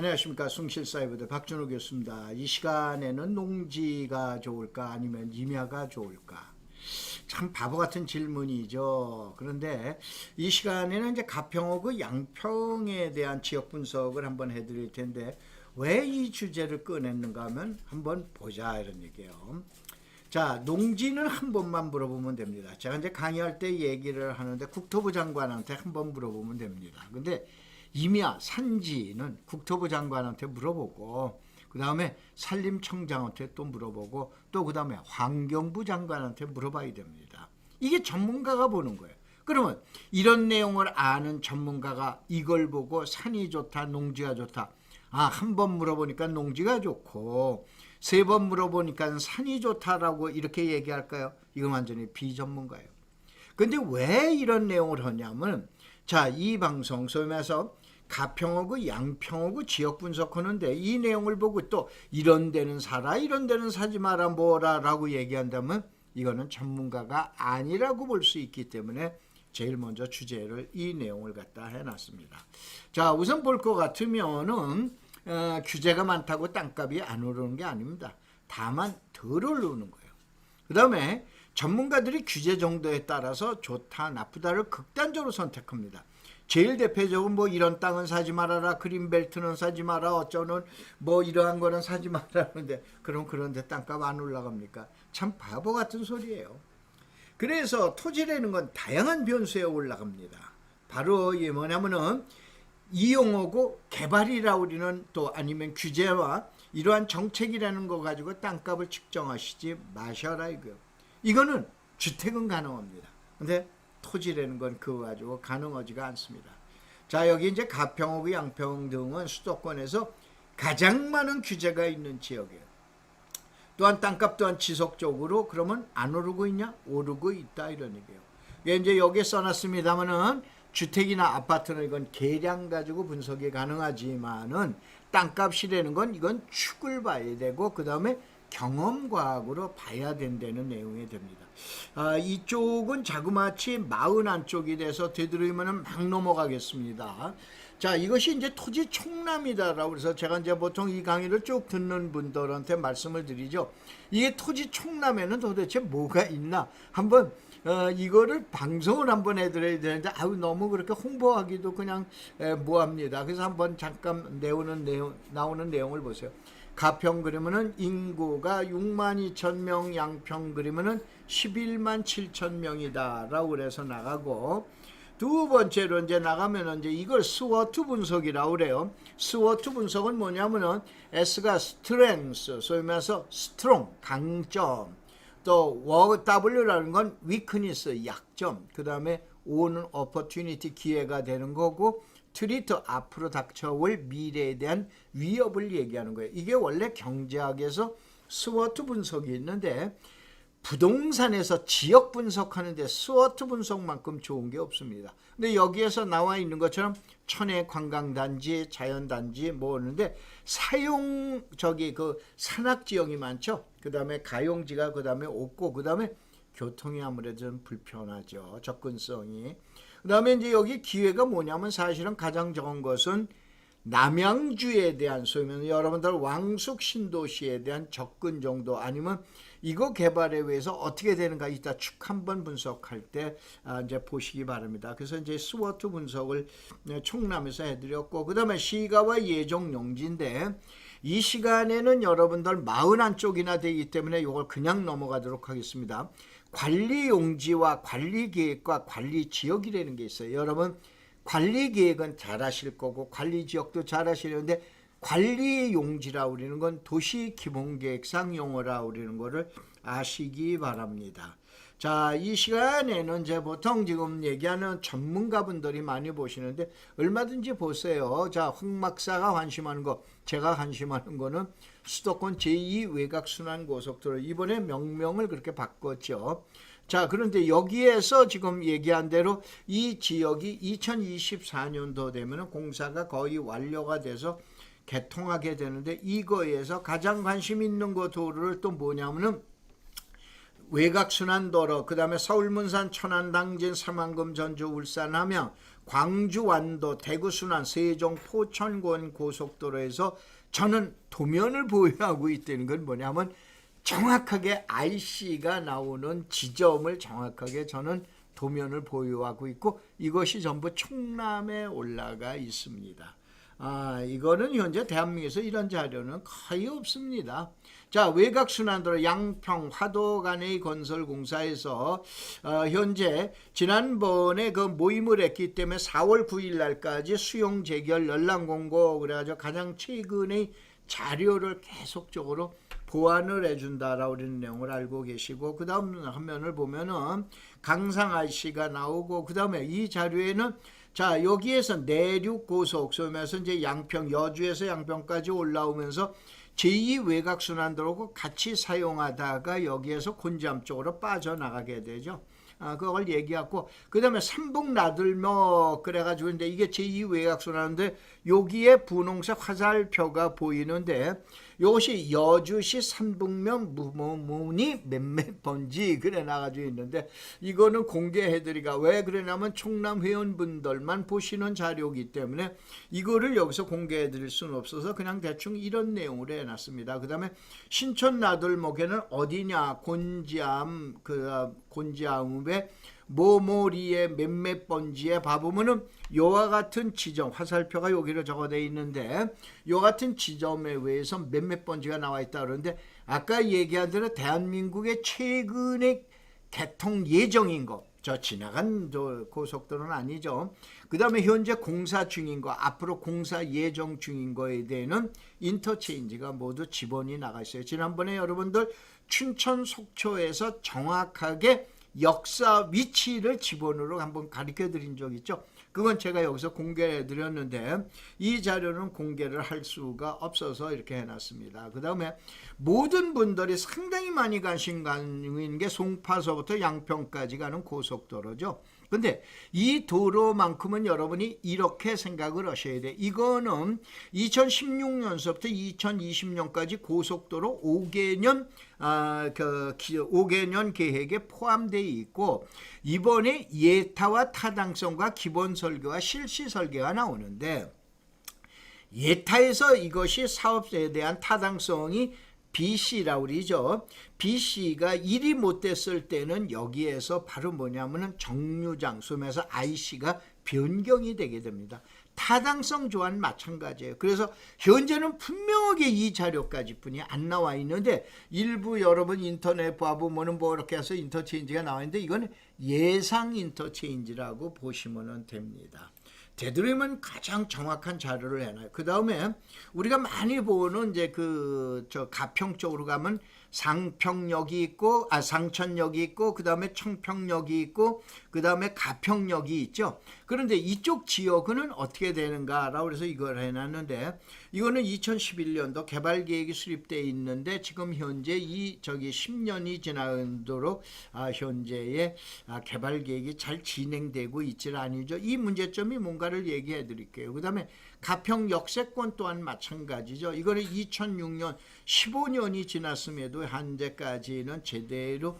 안녕하십니까. 숭실사이버대 박준호 교수입니다. 이 시간에는 농지가 좋을까 아니면 임야가 좋을까? 참 바보 같은 질문이죠. 그런데 이 시간에는 이제 가평하고 양평에 대한 지역 분석을 한번 해드릴 텐데 왜 이 주제를 꺼냈는가 하면 한번 보자 이런 얘기예요. 자, 농지는 한 번만 물어보면 됩니다. 제가 이제 강의할 때 얘기를 하는데 국토부 장관한테 한 번 물어보면 됩니다. 근데 임야, 산지는 국토부 장관한테 물어보고 그 다음에 산림청장한테 또 물어보고 또 그 다음에 환경부 장관한테 물어봐야 됩니다. 이게 전문가가 보는 거예요. 그러면 이런 내용을 아는 전문가가 이걸 보고 산이 좋다, 농지가 좋다. 한 번 물어보니까 농지가 좋고 세 번 물어보니까 산이 좋다라고 이렇게 얘기할까요? 이건 완전히 비전문가예요. 근데 왜 이런 내용을 하냐면 자, 이 방송 소위 말해서 가평하고 양평하고 지역 분석하는데 이 내용을 보고 또 이런 데는 사라 이런 데는 사지 마라 뭐라 라고 얘기한다면 이거는 전문가가 아니라고 볼 수 있기 때문에 제일 먼저 주제를 이 내용을 갖다 해놨습니다. 자, 우선 볼 것 같으면은 규제가 많다고 땅값이 안 오르는 게 아닙니다. 다만 덜 오르는 거예요. 그 다음에 전문가들이 규제 정도에 따라서 좋다 나쁘다를 극단적으로 선택합니다. 제일 대표적으로 뭐 이런 땅은 사지 말아라, 그린벨트는 사지 마라, 어쩌는 뭐 이러한 거는 사지 말라 하는데 그럼 그런데 땅값 안 올라갑니까? 참 바보 같은 소리예요. 그래서 토지라는 건 다양한 변수에 올라갑니다. 바로 이게 뭐냐면은 이용하고 개발이라 우리는 또 아니면 규제와 이러한 정책이라는 거 가지고 땅값을 측정하시지 마셔라 이거요. 이거는 주택은 가능합니다. 근데 토지라는 건 그거 가지고 가능하지가 않습니다. 자, 여기 이제 가평하고 양평 등은 수도권에서 가장 많은 규제가 있는 지역이에요. 또한 땅값 또한 지속적으로 그러면 안 오르고 있냐? 오르고 있다 이런 얘기예요. 이제 여기에 써놨습니다만은 주택이나 아파트는 이건 계량 가지고 분석이 가능하지만은 땅값이라는 건 이건 축을 봐야 되고 그 다음에 경험과학으로 봐야 된다는 내용이 됩니다. 이쪽은 자그마치 41쪽이 돼서 되도록이면 막 넘어가겠습니다. 자, 이것이 이제 토지 총남이다라고 그래서 제가 이제 보통 이 강의를 쭉 듣는 분들한테 말씀을 드리죠. 이게 토지 총남에는 도대체 뭐가 있나? 한번 이거를 방송을 한번 해드려야 되는데 너무 그렇게 홍보하기도 그냥 뭐합니다. 그래서 한번 잠깐 나오는 내용을 보세요. 가평 그리면은 인구가 6만 2천 명, 양평 그리면은 11만 7천 명이다 라고 그래서 나가고 두 번째로 이제 나가면은 이제 이걸 스워트 분석이라고 그래요. 스워트 분석은 뭐냐면은 S가 스트렝스, 소위 말해서 스트롱, 강점, 또 W라는 건 weakness, 약점, 그 다음에 O는 opportunity, 기회가 되는 거고 트리트, 앞으로 닥쳐올 미래에 대한 위협을 얘기하는 거예요. 이게 원래 경제학에서 스워트 분석이 있는데 부동산에서 지역 분석하는데 스워트 분석만큼 좋은 게 없습니다. 근데 여기에서 나와 있는 것처럼 천혜 관광단지, 자연단지 뭐 하는데 그 산악지형이 많죠. 그 다음에 가용지가 그 다음에 없고 그 다음에 교통이 아무래도 좀 불편하죠. 접근성이. 그 다음에 이제 여기 기회가 뭐냐면 사실은 가장 적은 것은 남양주에 대한 소위면 여러분들 왕숙 신도시에 대한 접근 정도 아니면 이거 개발에 의해서 어떻게 되는가 이따 축 한번 분석할 때 이제 보시기 바랍니다. 그래서 이제 스워트 분석을 총남에서 해드렸고 그 다음에 시가와 예정 용지인데 이 시간에는 여러분들 41쪽이나 되기 때문에 이걸 그냥 넘어가도록 하겠습니다. 관리 용지와 관리 계획과 관리 지역이라는 게 있어요. 여러분 관리 계획은 잘 하실 거고 관리 지역도 잘 하시려는데 관리 용지라 우리는 건 도시 기본계획상 용어라 우리는 거를 아시기 바랍니다. 자, 이 시간에는 이제 보통 지금 얘기하는 전문가분들이 많이 보시는데 얼마든지 보세요. 자, 흑막사가 관심하는 거, 제가 관심하는 거는 수도권 제2 외곽순환고속도로 이번에 명명을 그렇게 바꿨죠. 자, 그런데 여기에서 지금 얘기한 대로 이 지역이 2024년도 되면 공사가 거의 완료가 돼서 개통하게 되는데 이거에서 가장 관심 있는 거 도로를 또 뭐냐면은 외곽순환도로 그 다음에 서울 문산 천안 당진 삼안금 전주 울산 함양 광주 완도 대구 순환 세종 포천권 고속도로에서 저는 도면을 보유하고 있다는 건 뭐냐면 정확하게 IC가 나오는 지점을 정확하게 저는 도면을 보유하고 있고 이것이 전부 충남에 올라가 있습니다. 이거는 현재 대한민국에서 이런 자료는 거의 없습니다. 자, 외곽순환도로 양평 화도 간의 건설공사에서 현재 지난번에 그 모임을 했기 때문에 4월 9일 날까지 수용 재결 연락 공고 그래가지고 가장 최근의 자료를 계속적으로 보완을 해준다라고 하는 내용을 알고 계시고, 그 다음 화면을 보면은 강상 IC가 나오고, 그 다음에 이 자료에는 자, 여기에서 내륙 고속 쏘면서 이제 양평, 여주에서 양평까지 올라오면서 제2 외곽순환도로고 같이 사용하다가 여기에서 곤지암 쪽으로 빠져나가게 되죠. 그걸 얘기하고, 그 다음에 삼북 나들목 그래가지고 이제 이게 제2 외곽순환인데 여기에 분홍색 화살표가 보이는데 이것이 여주시 삼북면 무문이 몇몇 번지 그래 나가지고 있는데 이거는 공개해드리가 왜 그러냐면 충남 회원분들만 보시는 자료이기 때문에 이거를 여기서 공개해드릴 수는 없어서 그냥 대충 이런 내용으로 해놨습니다. 그 다음에 신촌 나들목에는 어디냐 곤지암 곤지암의 모모리의 몇몇 번지에 봐보면은 요와 같은 지점 화살표가 여기로 적어져 있는데 요 같은 지점에 의해서 몇몇 번지가 나와 있다 그러는데 아까 얘기한 대로 대한민국의 최근의 개통 예정인 거 저 지나간 고속도로는 아니죠. 그 다음에 현재 공사 중인 거 앞으로 공사 예정 중인 거에 대해서는 인터체인지가 모두 지번이 나가 있어요. 지난번에 여러분들 춘천 속초에서 정확하게 역사 위치를 지번으로 한번 가르쳐 드린 적 있죠. 그건 제가 여기서 공개해 드렸는데 이 자료는 공개를 할 수가 없어서 이렇게 해놨습니다. 그 다음에 모든 분들이 상당히 많이 관심 가는 게 송파서부터 양평까지 가는 고속도로죠. 근데 이 도로만큼은 여러분이 이렇게 생각을 하셔야 돼. 이거는 2016년서부터 2020년까지 고속도로 5개년 5개년 계획에 포함되어 있고 이번에 예타와 타당성과 기본 설계와 실시 설계가 나오는데 예타에서 이것이 사업에 대한 타당성이 BC라고 그러죠. BC가 1이 못 됐을 때는 여기에서 바로 뭐냐면은 정류장 소면서 IC가 변경이 되게 됩니다. 타당성 조항 마찬가지예요. 그래서 현재는 분명하게 이 자료까지 뿐이 안 나와 있는데 일부 여러분 인터넷 봐보면은 뭐 이렇게 해서 인터체인지가 나와 있는데 이건 예상 인터체인지라고 보시면 됩니다. 되도록이면 가장 정확한 자료를 해놔요. 그 다음에 우리가 많이 보는 이제 저 가평 쪽으로 가면 상평역이 있고, 상천역이 있고, 그 다음에 청평역이 있고, 그 다음에 가평역이 있죠. 그런데 이쪽 지역은 어떻게 되는가라고 해서 이걸 해놨는데, 이거는 2011년도 개발 계획이 수립되어 있는데, 지금 현재 10년이 지나도록 현재의 개발 계획이 잘 진행되고 있질 않죠. 이 문제점이 뭔가를 얘기해 드릴게요. 그 다음에 가평 역세권 또한 마찬가지죠. 이거는 2006년 15년이 지났음에도 현재까지는 제대로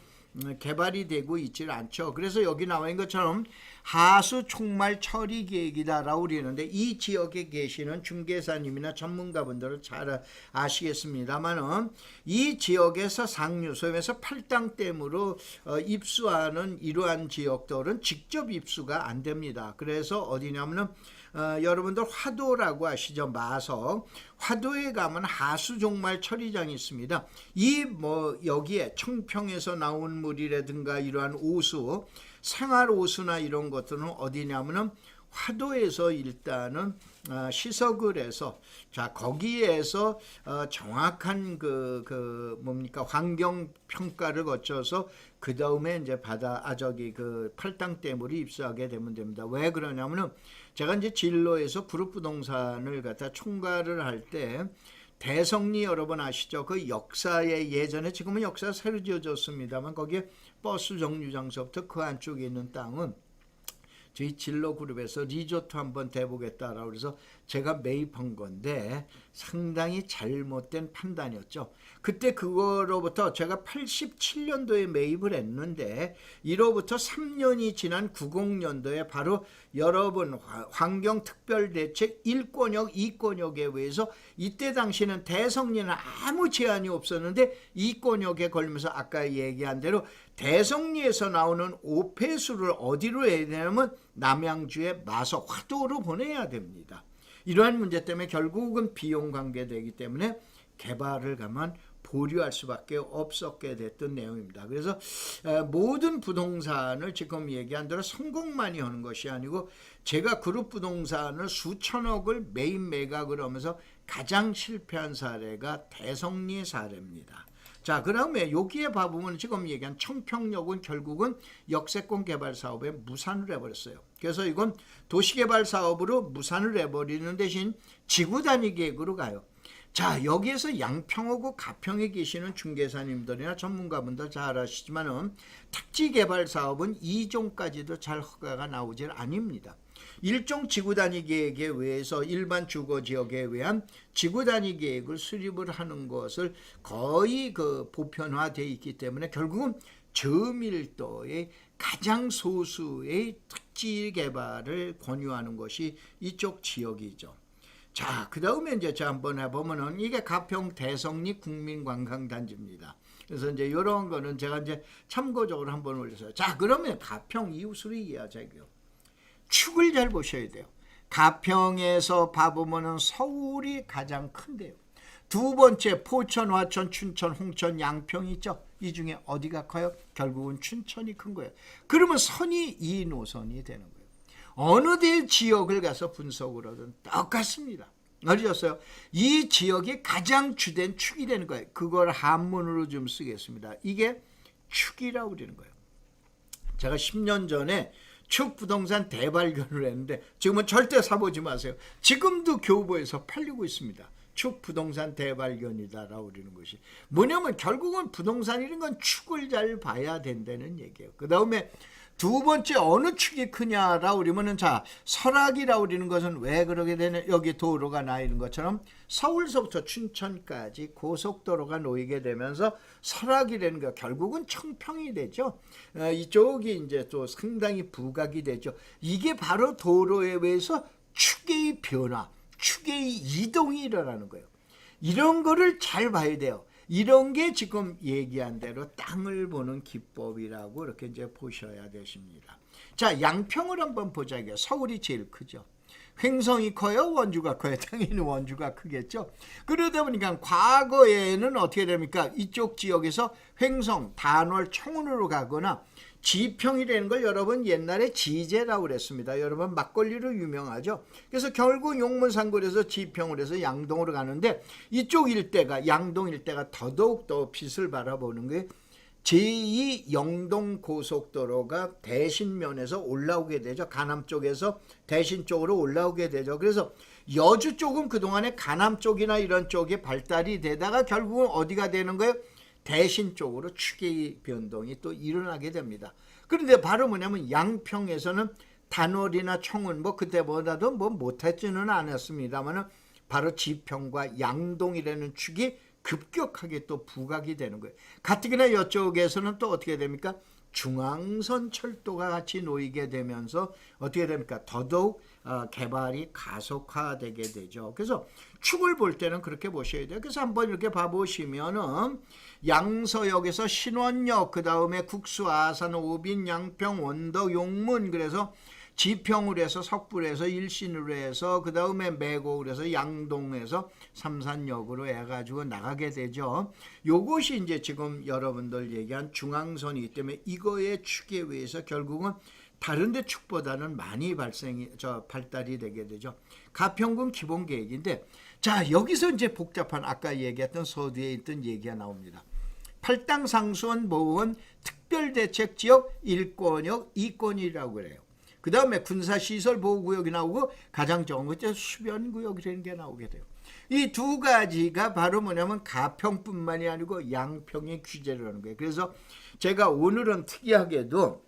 개발이 되고 있질 않죠. 그래서 여기 나와 있는 것처럼 하수 촉말 처리 계획이다라고 그러는데 이 지역에 계시는 중개사님이나 전문가분들은 잘 아시겠습니다만은 이 지역에서 상류소에서 팔당댐으로 입수하는 이러한 지역들은 직접 입수가 안 됩니다. 그래서 어디냐면은 여러분들 화도라고 아시죠? 마석. 화도에 가면 하수종말 처리장이 있습니다. 여기에 청평에서 나온 물이라든가 이러한 오수, 생활 오수나 이런 것들은 어디냐면은 화도에서 일단은 시석을 해서 거기에서 정확한 환경 평가를 거쳐서 그 다음에 이제 팔당댐으로 입수하게 되면 됩니다. 왜 그러냐면은 제가 이제 진로에서 그룹부동산을 갖다 총괄을 할 때 대성리 여러분 아시죠? 그 역사에 예전에 지금은 역사 새로 지어졌습니다만 거기에 버스 정류장서부터 그 안쪽에 있는 땅은 저희 진로그룹에서 리조트 한번 대보겠다라고 그래서 제가 매입한 건데 상당히 잘못된 판단이었죠. 그때 그거로부터 제가 87년도에 매입을 했는데 이로부터 3년이 지난 90년도에 바로 여러분 환경특별대책 1권역 2권역에 의해서 이때 당시는 대성리는 아무 제한이 없었는데 2권역에 걸리면서 아까 얘기한 대로 대성리에서 나오는 오폐수를 어디로 해야 되냐면 남양주의 마석 화도로 보내야 됩니다. 이러한 문제 때문에 결국은 비용 관계되기 때문에 개발을 가만 보류할 수밖에 없었게 됐던 내용입니다. 그래서 모든 부동산을 지금 얘기한 대로 성공만이 하는 것이 아니고 제가 그룹 부동산을 수천억을 매입 매각을 하면서 가장 실패한 사례가 대성리 사례입니다. 자, 그다음에 여기에 봐보면 지금 얘기한 청평역은 결국은 역세권 개발 사업에 무산을 해버렸어요. 그래서 이건 도시개발 사업으로 무산을 해버리는 대신 지구 단위 계획으로 가요. 자, 여기에서 양평하고 가평에 계시는 중개사님들이나 전문가분들 잘 아시지만은 택지 개발 사업은 2종까지도 잘 허가가 나오질 아닙니다. 일종 지구단위 계획에 의해서 일반 주거지역에 의한 지구단위 계획을 수립을 하는 것을 거의 보편화되어 있기 때문에 결국은 저밀도의 가장 소수의 택지 개발을 권유하는 것이 이쪽 지역이죠. 자, 그 다음에 이제 한번 해보면은 이게 가평 대성리 국민관광단지입니다. 그래서 이제 이런 거는 제가 이제 참고적으로 한번 올렸어요. 자, 그러면 가평 이웃으로 이해하자고요. 축을 잘 보셔야 돼요. 가평에서 봐보면은 서울이 가장 큰데요. 두 번째 포천, 화천, 춘천, 홍천, 양평이 있죠. 이 중에 어디가 커요? 결국은 춘천이 큰 거예요. 그러면 선이 이 노선이 되는 거예요. 어느 데 지역을 가서 분석을 하든 똑같습니다. 알으셨어요? 이 지역이 가장 주된 축이 되는 거예요. 그걸 한문으로 좀 쓰겠습니다. 이게 축이라고 그러는 거예요. 제가 10년 전에 축 부동산 대발견을 했는데 지금은 절대 사보지 마세요. 지금도 교보에서 팔리고 있습니다. 축 부동산 대발견이다라고 그러는 것이 뭐냐면 결국은 부동산이라는 건 축을 잘 봐야 된다는 얘기예요. 그 다음에 두 번째 어느 축이 크냐라고 그러면은 자, 설악이라고 그러는 것은 왜 그러게 되냐, 여기 도로가 나 있는 것처럼 서울서부터 춘천까지 고속도로가 놓이게 되면서 설악이라는 거 결국은 청평이 되죠. 이쪽이 이제 또 상당히 부각이 되죠. 이게 바로 도로에 의해서 축의 변화, 축의 이동이 일어나는 거예요. 이런 거를 잘 봐야 돼요. 이런 게 지금 얘기한 대로 땅을 보는 기법이라고 이렇게 이제 보셔야 되십니다. 자, 양평을 한번 보자고요. 서울이 제일 크죠. 횡성이 커요? 원주가 커요? 당연히 원주가 크겠죠. 그러다 보니까 과거에는 어떻게 됩니까? 이쪽 지역에서 횡성, 단월, 청운으로 가거나 지평이라는 걸 여러분 옛날에 지제라고 그랬습니다. 여러분 막걸리로 유명하죠. 그래서 결국 용문산골에서 지평을 해서 양동으로 가는데 이쪽 일대가 양동 일대가 더더욱 더 빛을 바라보는 게 제2 영동 고속도로가 대신면에서 올라오게 되죠. 가남 쪽에서 대신 쪽으로 올라오게 되죠. 그래서 여주 쪽은 그동안에 가남 쪽이나 이런 쪽에 발달이 되다가 결국은 어디가 되는 거예요? 대신 쪽으로 축의 변동이 또 일어나게 됩니다. 그런데 바로 뭐냐면 양평에서는 단월이나 청운 그때보다도 못하지는 않았습니다만은 바로 지평과 양동이라는 축이 급격하게 또 부각이 되는 거예요. 가뜩이나 이쪽에서는 또 어떻게 됩니까? 중앙선 철도가 같이 놓이게 되면서 어떻게 됩니까? 더더욱 개발이 가속화되게 되죠. 그래서 축을 볼 때는 그렇게 보셔야 돼요. 그래서 한번 이렇게 봐보시면은 양서역에서 신원역, 그 다음에 국수, 아산, 오빈, 양평, 원덕, 용문, 그래서 지평으로 해서 석불에서 일신으로 해서 그 다음에 매곡으로 해서 양동에서 삼산역으로 해가지고 나가게 되죠. 요것이 이제 지금 여러분들 얘기한 중앙선이기 때문에 이거의 축에 의해서 결국은 다른 데 축보다는 많이 발달이 되게 되죠. 가평군 기본계획인데 자, 여기서 이제 복잡한 아까 얘기했던 서두에 있던 얘기가 나옵니다. 팔당상수원 모원 특별대책지역 1권역 2권이라고 그래요. 그 다음에 군사시설보호구역이 나오고 가장 적은 것이 수변구역이라는 게 나오게 돼요. 이 두 가지가 바로 뭐냐면 가평뿐만이 아니고 양평의 규제를 하는 거예요. 그래서 제가 오늘은 특이하게도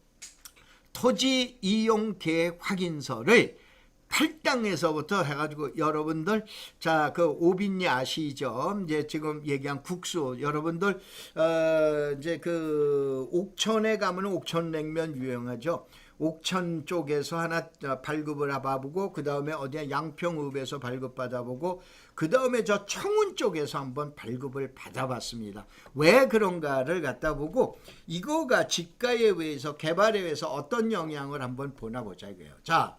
토지 이용 계획 확인서를 탈당에서부터 해가지고 여러분들 자 그 오빈리 아시죠? 이제 지금 얘기한 국수 여러분들 이제 그 옥천에 가면 옥천냉면 유명하죠. 옥천 쪽에서 하나 발급을 해봐보고 그 다음에 어디야 양평읍에서 발급 받아보고 그 다음에 저 청운 쪽에서 한번 발급을 받아봤습니다. 왜 그런가를 갖다 보고 이거가 집가에 의해서 개발에 의해서 어떤 영향을 한번 보나보자 이거예요. 자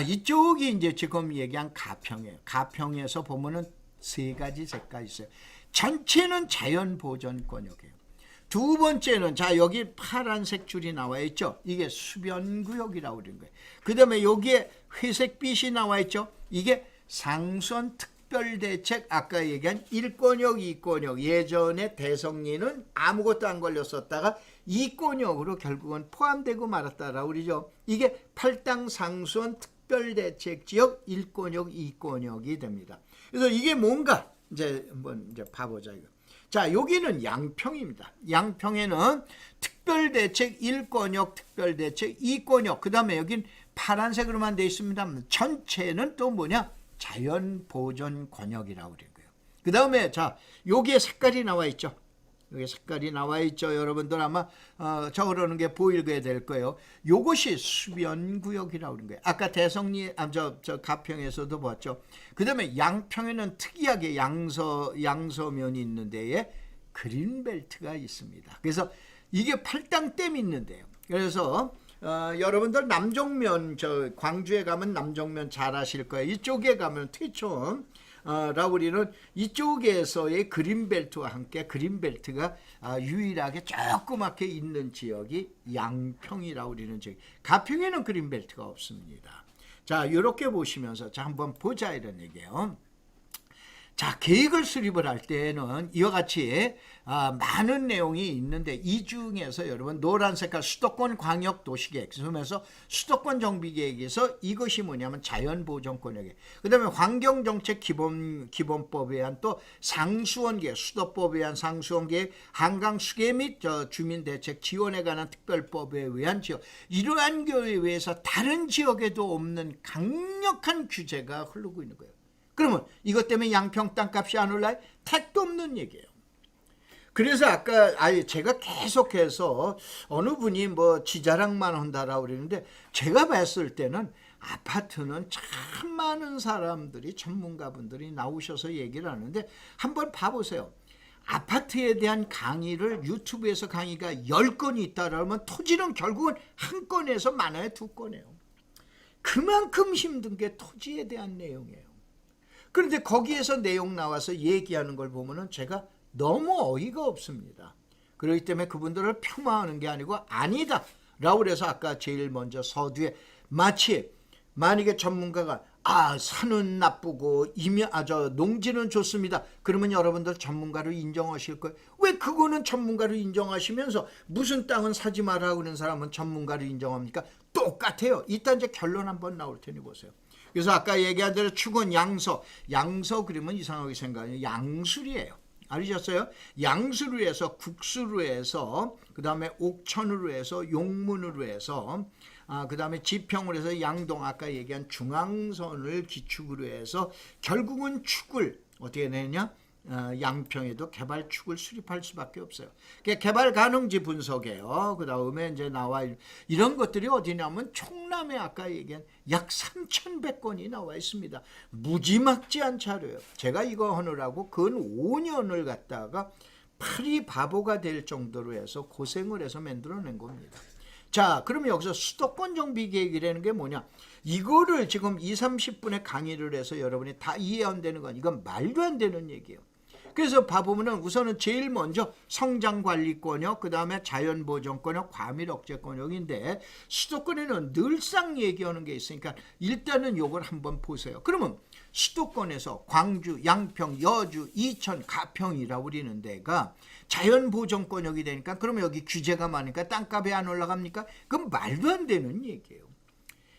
이쪽이 이제 지금 얘기한 가평이에요. 가평에서 보면은 세 가지 색깔이 있어요. 전체는 자연보전권역이에요. 두 번째는 자 여기 파란색 줄이 나와 있죠. 이게 수변구역이라고 그러는 거예요. 그 다음에 여기에 회색빛이 나와 있죠. 이게 상수원 특별대책 아까 얘기한 1권역 2권역 예전에 대성리는 아무것도 안 걸렸었다가 2권역으로 결국은 포함되고 말았다라고 그러죠. 이게 팔당 상수원 특별대책지역 1권역 2권역이 됩니다. 그래서 이게 뭔가 이제 한번 이제 봐보자 이거. 자 여기는 양평입니다. 양평에는 특별대책 1권역 특별대책 2권역 그 다음에 여긴 파란색으로만 되어 있습니다. 전체는 또 뭐냐 자연보전권역이라고 그런 거예요. 그 다음에 자 여기에 색깔이 나와 있죠. 여기 색깔이 나와 있죠. 여러분들 아마 적으려는 게 보이게 될 거예요. 요것이 수변구역이라고 그런 거예요. 아까 대성리 저 가평에서도 봤죠. 그 다음에 양평에는 특이하게 양서면이 있는데 그린벨트가 있습니다. 그래서 이게 팔당댐이 있는데요. 그래서 여러분들 남정면 저 광주에 가면 남정면 잘 아실 거예요. 이쪽에 가면 퇴촌 라고 우리는 이쪽에서의 그린벨트와 함께 그린벨트가 유일하게 조그맣게 있는 지역이 양평이라고 우리는 지역. 가평에는 그린벨트가 없습니다. 자 이렇게 보시면서 자 한번 보자 이런 얘기예요. 자 계획을 수립을 할 때는 이와 같이 많은 내용이 있는데 이 중에서 여러분 노란 색깔 수도권 광역도시계획 그러면서 수도권 정비계획에서 이것이 뭐냐면 자연보전권역에 그 다음에 환경정책 기본법에 의한 또 상수원계획 수도법에 의한 상수원계획 한강수계 및 주민대책 지원에 관한 특별법에 의한 지역 이러한 교에 의해서 다른 지역에도 없는 강력한 규제가 흐르고 있는 거예요. 그러면 이것 때문에 양평 땅값이 안 올라요? 택도 없는 얘기예요. 그래서 아까 제가 계속해서 어느 분이 뭐 지자랑만 한다라고 그러는데 제가 봤을 때는 아파트는 참 많은 사람들이 전문가분들이 나오셔서 얘기를 하는데 한번 봐보세요. 아파트에 대한 강의를 유튜브에서 강의가 10건이 있다라면 토지는 결국은 한 건에서 많아야 2건이에요. 그만큼 힘든 게 토지에 대한 내용이에요. 그런데 거기에서 내용 나와서 얘기하는 걸 보면은 제가 너무 어이가 없습니다. 그렇기 때문에 그분들을 폄하하는 게 아니고 아니다 라고 그래서 아까 제일 먼저 서두에 마치 만약에 전문가가 산은 나쁘고 농지는 좋습니다. 그러면 여러분들 전문가로 인정하실 거예요. 왜 그거는 전문가로 인정하시면서 무슨 땅은 사지 마라 그러는 사람은 전문가로 인정합니까? 똑같아요. 이따 이제 결론 한번 나올 테니 보세요. 그래서 아까 얘기한 대로 축은 양서 그러면 이상하게 생각해요. 양술이에요. 알으셨어요? 양수로 해서 국수로 해서 그 다음에 옥천으로 해서 용문으로 해서 그 다음에 지평으로 해서 양동 아까 얘기한 중앙선을 기축으로 해서 결국은 축을 어떻게 내냐? 양평에도 개발축을 수립할 수밖에 없어요. 개발 가능지 분석이에요. 그 다음에 이제 나와 이런 것들이 어디냐면 충남에 아까 얘기한 약 3,100건이 나와 있습니다. 무지막지한 자료예요. 제가 이거 하느라고 근 5년을 갖다가 팔이 바보가 될 정도로 해서 고생을 해서 만들어낸 겁니다. 자, 그러면 여기서 수도권 정비 계획이라는 게 뭐냐? 이거를 지금 20-30분의 강의를 해서 여러분이 다 이해 안 되는 건 이건 말도 안 되는 얘기예요. 그래서 봐보면은 우선은 제일 먼저 성장관리권역, 그 다음에 자연보전권역, 과밀억제권역인데 수도권에는 늘상 얘기하는 게 있으니까 일단은 요걸 한번 보세요. 그러면 수도권에서 광주, 양평, 여주, 이천, 가평이라고 그러는 데가 자연보전권역이 되니까 그러면 여기 규제가 많으니까 땅값이 안 올라갑니까? 그건 말도 안 되는 얘기예요.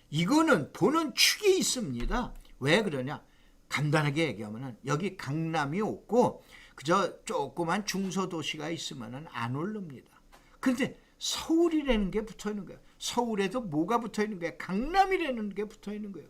이거는 보는 축이 있습니다. 왜 그러냐? 간단하게 얘기하면은 여기 강남이 없고 그저 조그만 중소도시가 있으면은 안 오릅니다. 그런데 서울이라는 게 붙어 있는 거예요. 서울에도 뭐가 붙어 있는 거예요? 강남이라는 게 붙어 있는 거예요.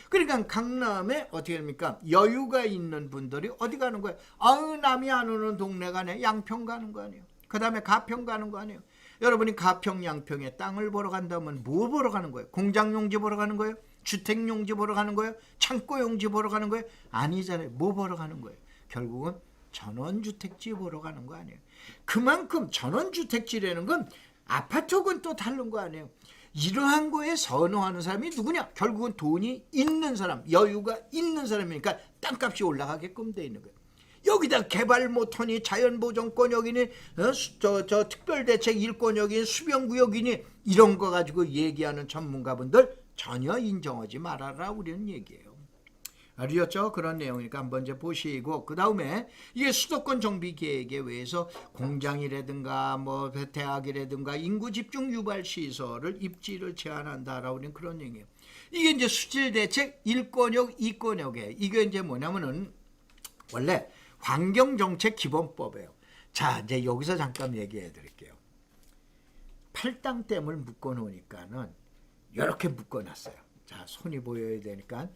그러니까 강남에 어떻게 됩니까? 여유가 있는 분들이 어디 가는 거예요? 아유, 남이 안 오는 동네 가네. 양평 가는 거 아니에요? 그 다음에 가평 가는 거 아니에요? 여러분이 가평, 양평에 땅을 보러 간다면 뭐 보러 가는 거예요? 공장 용지 보러 가는 거예요? 주택 용지 보러 가는 거예요? 창고 용지 보러 가는 거예요? 아니잖아요. 뭐 보러 가는 거예요? 결국은 전원주택지 보러 가는 거 아니에요? 그만큼 전원주택지라는 건 아파트하고는 또 다른 거 아니에요? 이러한 거에 선호하는 사람이 누구냐? 결국은 돈이 있는 사람, 여유가 있는 사람이니까 땅값이 올라가게끔 돼 있는 거예요. 여기다 개발 못하니 자연보전권역이니 특별대책 1권역이니 수변구역이니 이런 거 가지고 얘기하는 전문가분들 전혀 인정하지 말아라 우리는 얘기해요. 알겠죠? 그런 내용이니까 한번 이제 보시고, 그 다음에 이게 수도권 정비 계획에 의해서 공장이라든가 뭐 대학이라든가 인구 집중 유발 시설을 입지를 제한한다라고 그런 얘기예요. 이게 이제 수질 대책 1권역, 2권역에 이게 이제 뭐냐면은 원래 환경정책 기본법이에요. 자, 이제 여기서 잠깐 얘기해 드릴게요. 팔당댐을 묶어 놓으니까는 이렇게 묶어 놨어요. 자, 손이 보여야 되니까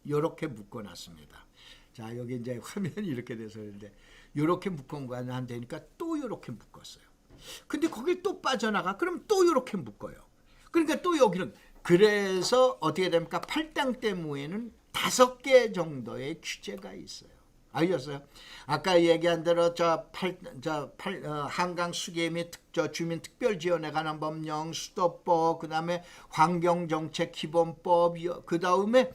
요렇게 묶어놨습니다. 자, 여기 이제 화면이 이렇게 돼서 그런데 요렇게 묶은 거 안 되니까 또 요렇게 묶었어요. 근데 거기 또 빠져나가 그럼 또 요렇게 묶어요. 그러니까 또 여기는 그래서 어떻게 됩니까? 팔당댐에는 5개 정도의 규제가 있어요. 알겠어요? 아까 얘기한 대로 한강 수계 및 주민 특별 지원에 관한 법령, 수도법, 그 다음에 환경정책 기본법, 그 다음에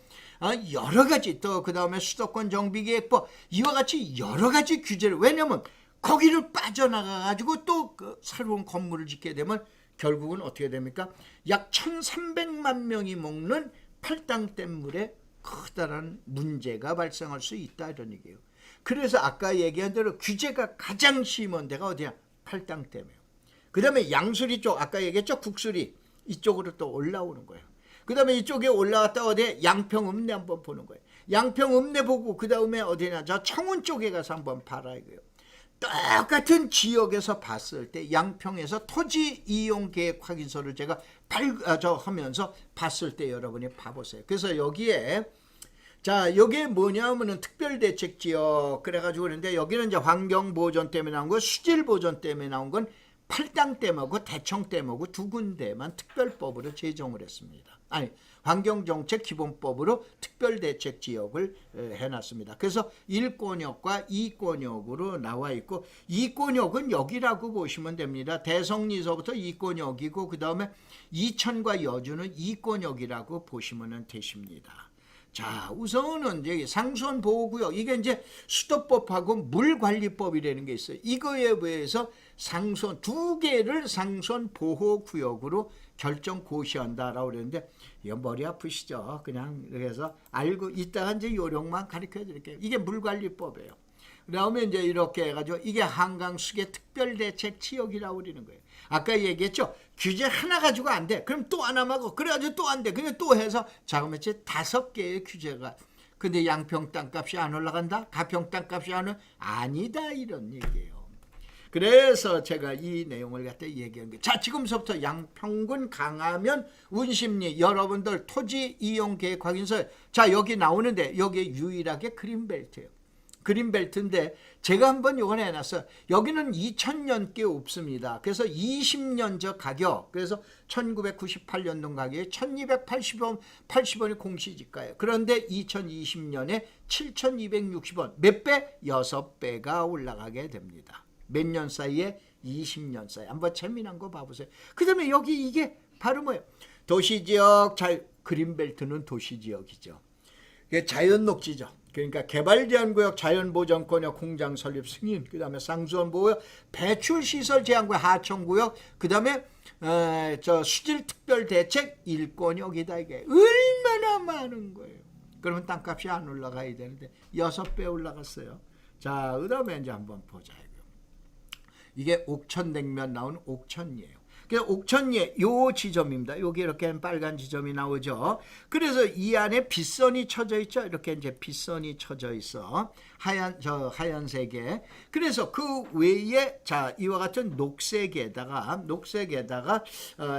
여러 가지, 또 그 다음에 수도권 정비계획법, 이와 같이 여러 가지 규제를, 왜냐면 거기를 빠져나가가지고 또 그 새로운 건물을 짓게 되면 결국은 어떻게 됩니까? 약 1,300만 명이 먹는 팔당댐물에 커다란 문제가 발생할 수 있다 이런 얘기예요. 그래서 아까 얘기한 대로 규제가 가장 심한 데가 어디야? 팔당댐이에요. 그 다음에 양수리 쪽, 아까 얘기했죠? 국수리 이쪽으로 또 올라오는 거예요. 그 다음에 이쪽에 올라갔다 어디에? 양평 읍내 한번 보는 거예요. 양평 읍내 보고 그 다음에 어디냐? 저 청운 쪽에 가서 한번 봐라 이거예요. 똑같은 지역에서 봤을 때 양평에서 토지 이용 계획 확인서를 제가 하면서 봤을 때 여러분이 봐보세요. 그래서 여기에 자, 여기에 뭐냐면은 특별대책 지역 그래가지고 그런데 여기는 이제 환경보전 때문에 나온 거, 수질보전 때문에 나온 건 팔당댐하고 대청댐하고 두 군데만 특별법으로 제정을 했습니다. 아니, 환경정책 기본법으로 특별대책 지역을 해놨습니다. 그래서 1권역과 2권역으로 나와 있고, 2권역은 여기라고 보시면 됩니다. 대성리서부터 2권역이고 그 다음에 이천과 여주는 2권역이라고 보시면 되십니다. 자, 우선은 이제 상수원 보호구역, 이게 이제 수도법하고 물관리법이라는 게 있어요. 이거에 의해서 상수원 2개를 상수원 보호구역으로 결정 고시한다라고 그랬는데, 이거 머리 아프시죠? 그냥 그래서 알고 이따가 이제 요령만 가르쳐 드릴게요. 이게 물관리법이에요. 그다음에 이제 이렇게 해가지고 이게 한강수계 특별대책 지역이라고 그러는 거예요. 아까 얘기했죠? 규제 하나 가지고 안 돼. 그럼 또 하나만 하고 그래가지고 또 안 돼. 그냥 또 해서 자그마치 5개의 규제가. 근데 양평 땅값이 안 올라간다? 가평 땅값이 안 올라간다? 아니다 이런 얘기예요. 그래서 제가 이 내용을 갖다 얘기한 거예요. 자, 지금부터 양평군 강하면 운심리 여러분들 토지 이용 계획 확인서, 자 여기 나오는데 여기 유일하게 그린벨트예요. 그린벨트인데 제가 한번 요걸 해놨어요. 여기는 2000년께 없습니다. 그래서 20년 전 가격, 그래서 1998년도 가격이 1280원이 공시지가예요. 그런데 2020년에 7260원, 몇 배? 6배가 올라가게 됩니다. 몇 년 사이에? 20년 사이에. 한번 재미난 거 봐보세요. 그 다음에 여기 이게 바로 뭐예요? 도시지역, 그린벨트는 도시지역이죠. 이게 자연녹지죠. 그러니까 개발제한구역, 자연보전권역, 공장 설립 승인, 그 다음에 상수원 보호구역, 배출시설 제한구역, 하천구역, 그 다음에 수질특별대책 1권역이다. 이게 얼마나 많은 거예요. 그러면 땅값이 안 올라가야 되는데 6배 올라갔어요. 자, 그 다음에 이제 한번 보자. 이게 옥천냉면 나온 옥천이에요. 그래서 옥천리에 요 지점입니다. 여기 이렇게 빨간 지점이 나오죠. 그래서 이 안에 빗선이 쳐져 있죠. 이렇게 이제 빗선이 쳐져 있어. 하얀색에. 그래서 그 외에 자 이와 같은 녹색에다가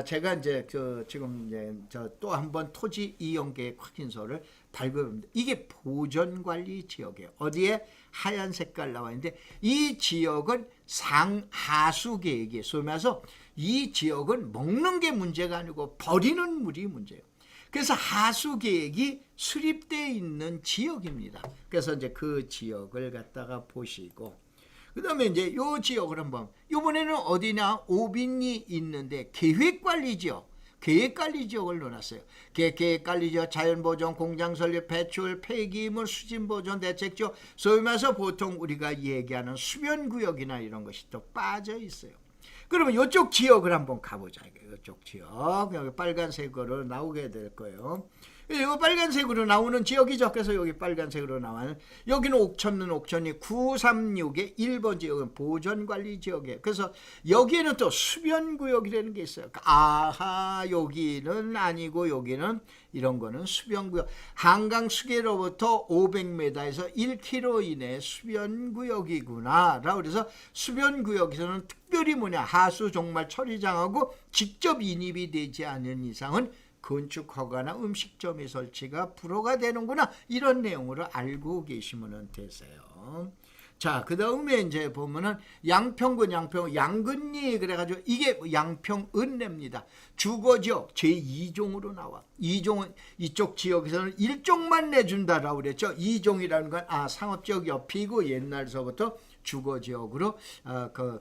제가 이제 지금 이제 또 한번 토지 이용계획 확인서를 발급합니다. 이게 보전관리 지역이에요. 어디에 하얀 색깔 나와 있는데 이 지역은 상하수 계획이에요. 소위 말해서 이 지역은 먹는 게 문제가 아니고 버리는 물이 문제예요. 그래서 하수 계획이 수립되어 있는 지역입니다. 그래서 이제 그 지역을 갖다가 보시고 그다음에 이제 요 지역을 한번 이번에는 어디냐 오빈이 있는데 계획관리 지역. 계획관리 지역을 넣어놨어요. 계획관리 지역, 자연보존, 공장설립, 배출, 폐기물, 수진보존 대책지역, 소위 말해서 보통 우리가 얘기하는 수변구역이나 이런 것이 또 빠져 있어요. 그러면 이쪽 지역을 한번 가보자. 이쪽 지역 여기 빨간색으로 나오게 될 거예요. 이거 빨간색으로 나오는 지역이죠. 그래서 여기 빨간색으로 나와는 여기는 옥천리 936의 1번 지역은 보전관리 지역이에요. 그래서 여기에는 또 수변구역이라는 게 있어요. 아하 여기는 아니고 여기는 이런 거는 수변구역. 한강 수계로부터 500m에서 1km 이내 수변구역이구나 라고 그래서 수변구역에서는 특별히 뭐냐 하수 종말 처리장하고 직접 인입이 되지 않은 이상은 건축 허가나 음식점의 설치가 불허가 되는구나 이런 내용으로 알고 계시면 되세요. 자, 그 다음에 이제 보면은 양평군 양근리 그래가지고 이게 양평은내입니다. 주거지역 제2종으로 나와. 2종은 이쪽 지역에서는 1종만 내준다라고 그랬죠. 2종이라는 건 상업지역 옆이고 옛날서부터 주거지역으로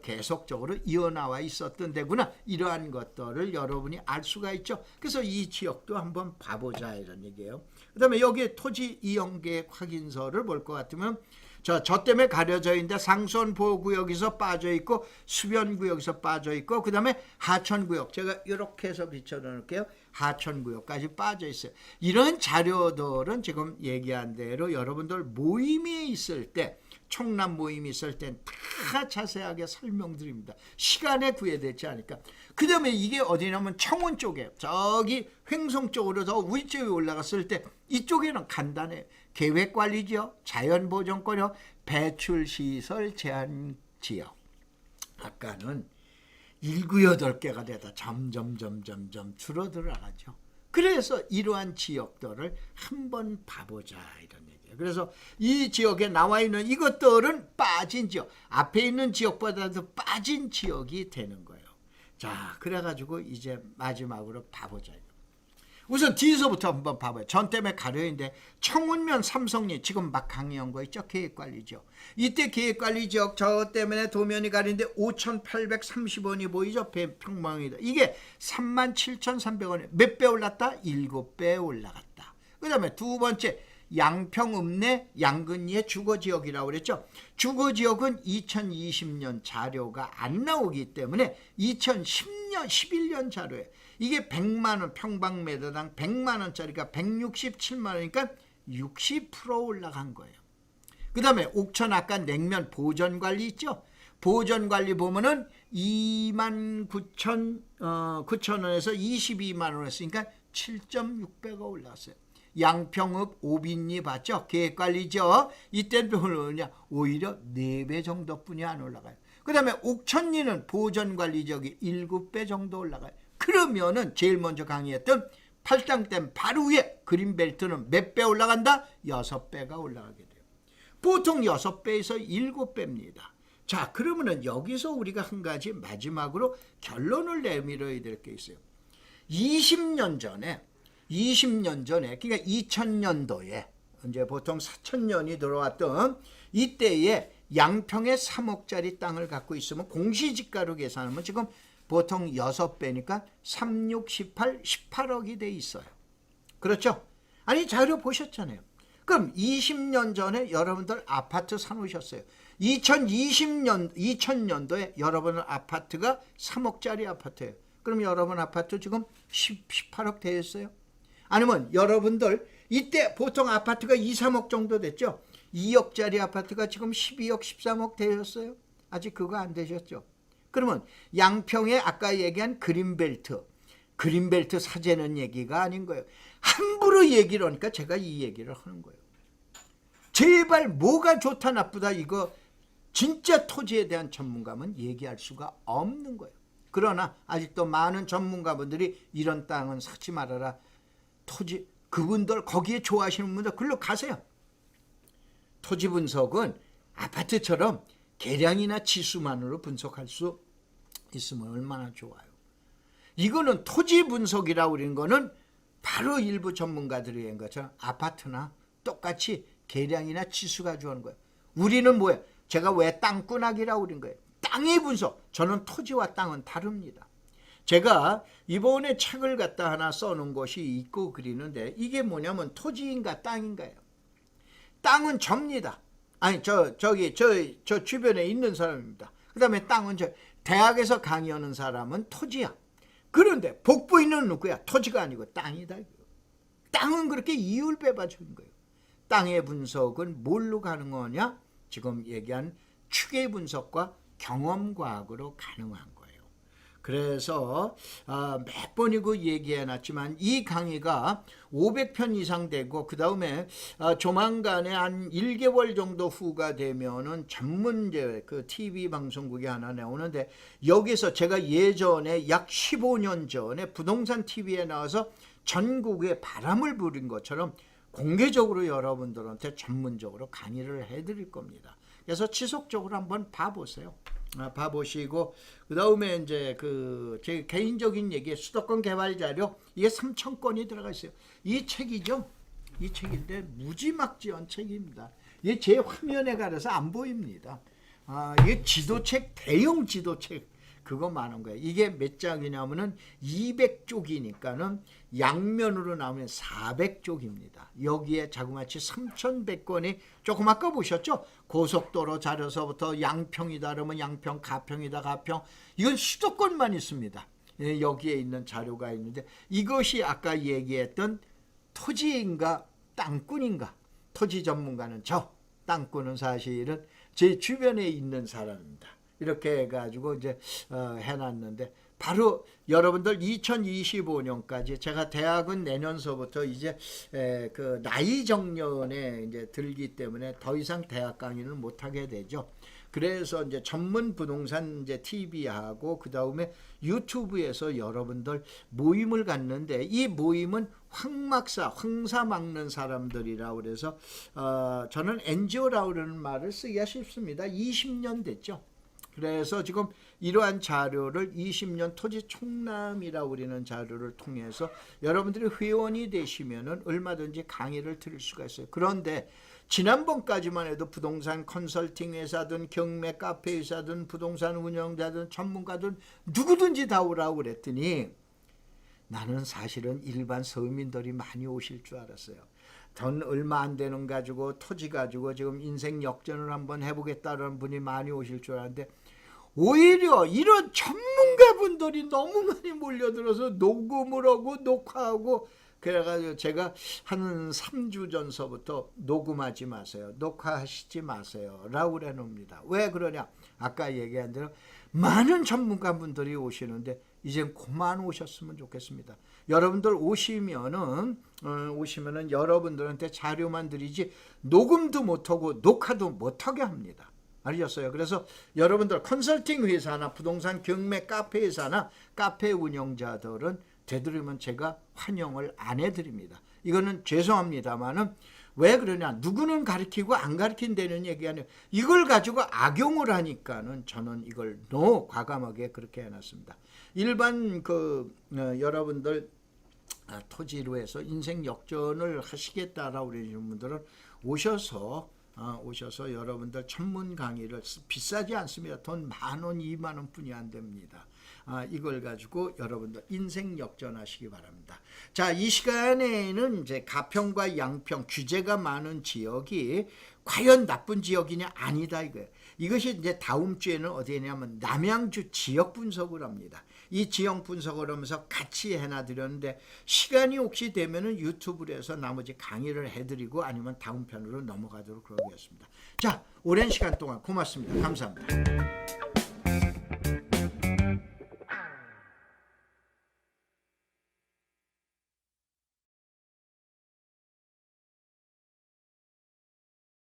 계속적으로 이어나와 있었던 데구나. 이러한 것들을 여러분이 알 수가 있죠. 그래서 이 지역도 한번 봐보자 이런 얘기예요. 그 다음에 여기에 토지 이용계획 확인서를 볼 것 같으면 저 때문에 가려져 있는데 상수원보호구역에서 빠져 있고 수변구역에서 빠져 있고 그 다음에 하천구역 제가 이렇게 해서 비춰놓을게요. 하천구역까지 빠져 있어요. 이런 자료들은 지금 얘기한 대로 여러분들 모임에 있을 때 총람 모임이 있을 땐 다 자세하게 설명드립니다. 시간에 구애되지 않으니까. 그 다음에 이게 어디냐면 청원 쪽에 저기 횡성 쪽으로 더 위쪽에 올라갔을 때 이쪽에는 간단해요. 계획관리지역, 자연보존권역, 배출시설 제한지역. 아까는 7, 8개가 되다 점점 줄어들어가죠. 그래서 이러한 지역들을 한번 봐보자 이런 얘기예요. 그래서 이 지역에 나와 있는 이것들은 빠진 지역, 앞에 있는 지역보다도 빠진 지역이 되는 거예요. 자, 그래가지고 이제 마지막으로 봐보자. 우선 뒤에서부터 한번 봐봐요. 전 때문에 가려있는데 청운면 삼성리 지금 막 강의한 거 있죠. 계획관리지역. 이때 계획관리지역 저 때문에 도면이 가리는데 5,830원이 보이죠. 평방미터. 이게 37,300원에 몇 배 올랐다? 7배 올라갔다. 그 다음에 두 번째 양평읍내 양근리의 주거지역이라고 그랬죠. 주거지역은 2020년 자료가 안 나오기 때문에 2010년 11년 자료에 이게 100만원 평방미터당 100만원짜리가 167만원이니까 60% 올라간 거예요. 그 다음에 옥천 아까 냉면 보전관리 있죠. 보전관리 보면은 29,900원에서 22만원 했으니까 7.6배가 올랐어요. 양평읍 오빈리 봤죠? 계획관리죠. 이때는 뭐냐 오히려 4배 정도뿐이 안 올라가요. 그 다음에 옥천리는 보전관리지역이 7배 정도 올라가요. 그러면은 제일 먼저 강의했던 팔당댐 바로 위에 그린벨트는 몇 배 올라간다? 6배가 올라가게 돼요. 보통 6배에서 7배입니다. 자, 그러면은 여기서 우리가 한 가지 마지막으로 결론을 내밀어야 될 게 있어요. 20년 전에 그러니까 2000년도에 이제 보통 4,000년이 들어왔던 이때에 양평에 3억짜리 땅을 갖고 있으면 공시지가로 계산하면 지금 보통 6배니까 3, 6, 18, 18억이 돼 있어요. 그렇죠? 아니 자료 보셨잖아요. 그럼 20년 전에 여러분들 아파트 사놓으셨어요. 2000년도에 여러분 아파트가 3억짜리 아파트예요. 그럼 여러분 아파트 지금 18억 되었어요. 아니면 여러분들 이때 보통 아파트가 2, 3억 정도 됐죠. 2억짜리 아파트가 지금 12억, 13억 되었어요. 아직 그거 안 되셨죠. 그러면 양평에 아까 얘기한 그린벨트 사재는 얘기가 아닌 거예요. 함부로 얘기를 하니까 제가 이 얘기를 하는 거예요. 제발 뭐가 좋다 나쁘다 이거 진짜 토지에 대한 전문가면 얘기할 수가 없는 거예요. 그러나 아직도 많은 전문가분들이 이런 땅은 사지 말아라. 토지 그분들 거기에 좋아하시는 분들 글로 가세요. 토지 분석은 아파트처럼 계량이나 지수만으로 분석할 수 있으면 얼마나 좋아요. 이거는 토지 분석이라고 그러는 거는 바로 일부 전문가들이 한 것처럼 아파트나 똑같이 계량이나 지수 가지고 하는 거예요. 우리는 뭐예요? 제가 왜 땅꾼학이라고 그런 거예요? 땅의 분석. 저는 토지와 땅은 다릅니다. 제가 이번에 책을 갖다 하나 써놓은 것이 있고 그리는데 이게 뭐냐면 토지인가 땅인가요? 땅은 접니다. 아니 저 주변에 있는 사람입니다. 그 다음에 땅은 대학에서 강의하는 사람은 토지야. 그런데 복부인은 누구야? 토지가 아니고 땅이다. 땅은 그렇게 이율 빼봐주는 거예요. 땅의 분석은 뭘로 가는 거냐? 지금 얘기한 추계 분석과 경험과학으로 가능한 거예요. 그래서 몇 번이고 얘기해놨지만 이 강의가 500편 이상 되고 그 다음에 조만간에 한 1개월 정도 후가 되면은 전문 그 TV 방송국이 하나 나오는데 여기서 제가 예전에 약 15년 전에 부동산 TV에 나와서 전국에 바람을 부린 것처럼 공개적으로 여러분들한테 전문적으로 강의를 해드릴 겁니다. 그래서 지속적으로 한번 봐보세요. 봐보시고 그 다음에 이제 제 개인적인 얘기 수도권 개발 자료 이게 3,000건이 들어가 있어요. 이 책이죠. 이 책인데 무지막지한 책입니다. 이게 제 화면에 가려서 안 보입니다. 이게 지도책 대형 지도책 그거 많은 거예요. 이게 몇 장이냐면은 200쪽이니까는 양면으로 나오면 400쪽입니다. 여기에 자그마치 3,100건이 조금 아까 보셨죠? 고속도로 자료서부터 양평이다 그러면 양평, 가평이다 가평. 이건 수도권만 있습니다. 여기에 있는 자료가 있는데 이것이 아까 얘기했던 토지인가 땅꾼인가. 토지 전문가는 저, 땅꾼은 사실은 제 주변에 있는 사람입니다. 이렇게 해가지고 이제 해놨는데 바로 여러분들 2025년까지 제가 대학은 내년서부터 이제 그 나이 정년에 이제 들기 때문에 더 이상 대학 강의는 못 하게 되죠. 그래서 이제 전문 부동산 이제 TV하고 그 다음에 유튜브에서 여러분들 모임을 갖는데 이 모임은 황사 막는 사람들이라고 그래서 저는 NGO라고 그러는 말을 쓰기가 쉽습니다. 20년 됐죠. 그래서 지금 이러한 자료를 20년 토지 총남이라고 우리는 자료를 통해서 여러분들이 회원이 되시면은 얼마든지 강의를 들을 수가 있어요. 그런데 지난번까지만 해도 부동산 컨설팅 회사든 경매 카페 회사든 부동산 운영자든 전문가든 누구든지 다 오라고 그랬더니 나는 사실은 일반 서민들이 많이 오실 줄 알았어요. 돈 얼마 안 되는 가지고 토지 가지고 지금 인생 역전을 한번 해보겠다는 분이 많이 오실 줄 알았는데 오히려 이런 전문가분들이 너무 많이 몰려들어서 녹음을 하고 녹화하고 그래가지고 제가 한 3주 전서부터 녹음하지 마세요. 녹화하시지 마세요. 라고 그래 놉니다. 왜 그러냐? 아까 얘기한 대로 많은 전문가분들이 오시는데 이젠 그만 오셨으면 좋겠습니다. 여러분들 오시면은 여러분들한테 자료만 드리지 녹음도 못하고 녹화도 못하게 합니다. 알겠어요? 그래서 여러분들 컨설팅 회사나 부동산 경매 카페 회사나 카페 운영자들은 되도록이면 제가 환영을 안 해드립니다. 이거는 죄송합니다만은 왜 그러냐? 누구는 가르치고 안 가르친다는 얘기 아니에요. 이걸 가지고 악용을 하니까는 저는 이걸 너무 과감하게 그렇게 해놨습니다. 일반 여러분들 토지로 해서 인생 역전을 하시겠다라고 그러시는 분들은 오셔서 여러분들 전문 강의를 비싸지 않습니다. 돈 10,000원, 20,000원 뿐이 안 됩니다. 이걸 가지고 여러분들 인생 역전하시기 바랍니다. 자, 이 시간에는 이제 가평과 양평 규제가 많은 지역이 과연 나쁜 지역이냐 아니다 이거예요. 이것이 이제 다음 주에는 어디냐면 남양주 지역 분석을 합니다. 이 지역 분석을 하면서 같이 해놔드렸는데 시간이 혹시 되면은 유튜브로 해서 나머지 강의를 해드리고 아니면 다음 편으로 넘어가도록 그러겠습니다. 자, 오랜 시간 동안 고맙습니다. 감사합니다.